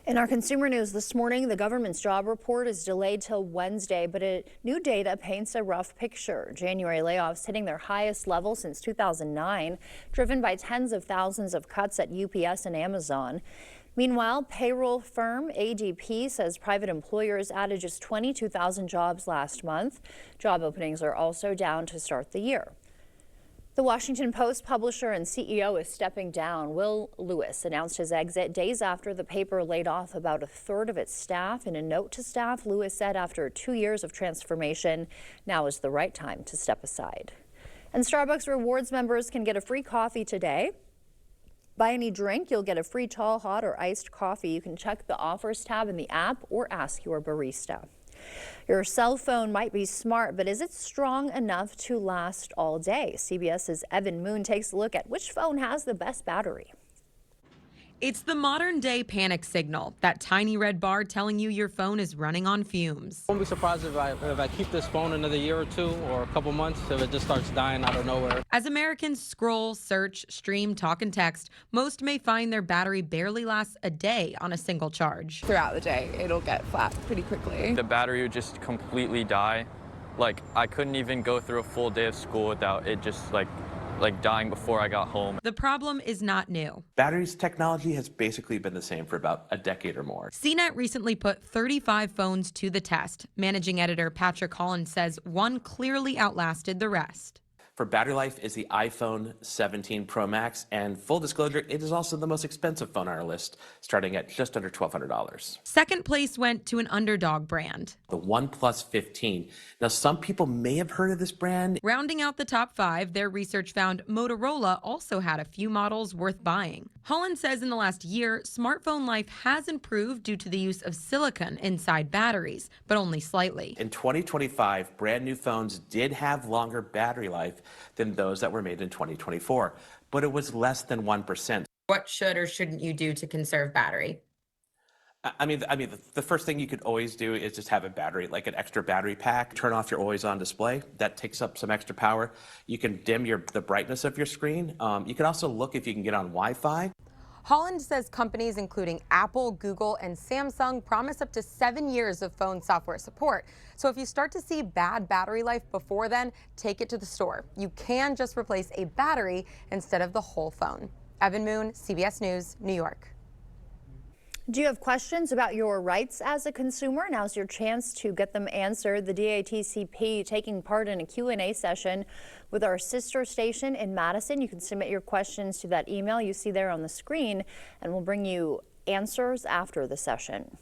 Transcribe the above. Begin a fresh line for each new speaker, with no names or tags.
In our consumer news this morning, the government's job report is delayed till Wednesday, but new data paints a rough picture. January layoffs hitting their highest level since 2009, driven by tens of thousands of cuts at UPS and Amazon. Meanwhile, payroll firm ADP says private employers added just 22,000 jobs last month. Job openings are also down to start the year. The Washington Post publisher and CEO is stepping down. Will Lewis announced his exit days after the paper laid off about a third of its staff. In a note to staff, Lewis said after 2 years of transformation, now is the right time to step aside. And Starbucks Rewards members can get a free coffee today. Buy any drink, you'll get a free tall, hot, or iced coffee. You can check the offers tab in the app or ask your barista. Your cell phone might be smart, but is it strong enough to last all day? CBS's Evan Moon takes a look at which phone has the best battery.
It's the modern day panic signal, that tiny red bar telling you your phone is running on fumes.
I won't be surprised if I keep this phone another year or two or a couple months if it just starts dying out of nowhere.
As Americans scroll, search, stream, talk, and text, most may find their battery barely lasts a day on a single charge.
Throughout the day, it'll get flat pretty quickly.
The battery would just completely die. Like, I couldn't even go through a full day of school without it just like dying before I got home.
The problem is not new.
Batteries technology has basically been the same for about a decade or more.
CNET recently put 35 phones to the test. Managing editor Patrick Holland says one clearly outlasted the rest.
For battery life is the iPhone 17 Pro Max, and full disclosure, it is also the most expensive phone on our list, starting at just under $1,200.
Second place went to an underdog brand.
The OnePlus 15. Now, some people may have heard of this brand.
Rounding out the top 5, their research found Motorola also had a few models worth buying. Holland says in the last year, smartphone life has improved due to the use of silicon inside batteries, but only slightly.
In 2025, brand new phones did have longer battery life than those that were made in 2024, but it was less than 1%.
What should or shouldn't you do to conserve battery?
I mean, the first thing you could always do is just have a battery, like an extra battery pack. Turn off your always-on display. That takes up some extra power. You can dim the brightness of your screen. You can also look if you can get on Wi-Fi.
Holland says companies including Apple, Google, and Samsung promise up to 7 years of phone software support. So if you start to see bad battery life before then, take it to the store. You can just replace a battery instead of the whole phone. Evan Moon, CBS News, New York.
Do you have questions about your rights as a consumer? Now's your chance to get them answered. The DATCP taking part in a Q&A session with our sister station in Madison. You can submit your questions to that email you see there on the screen, and we'll bring you answers after the session.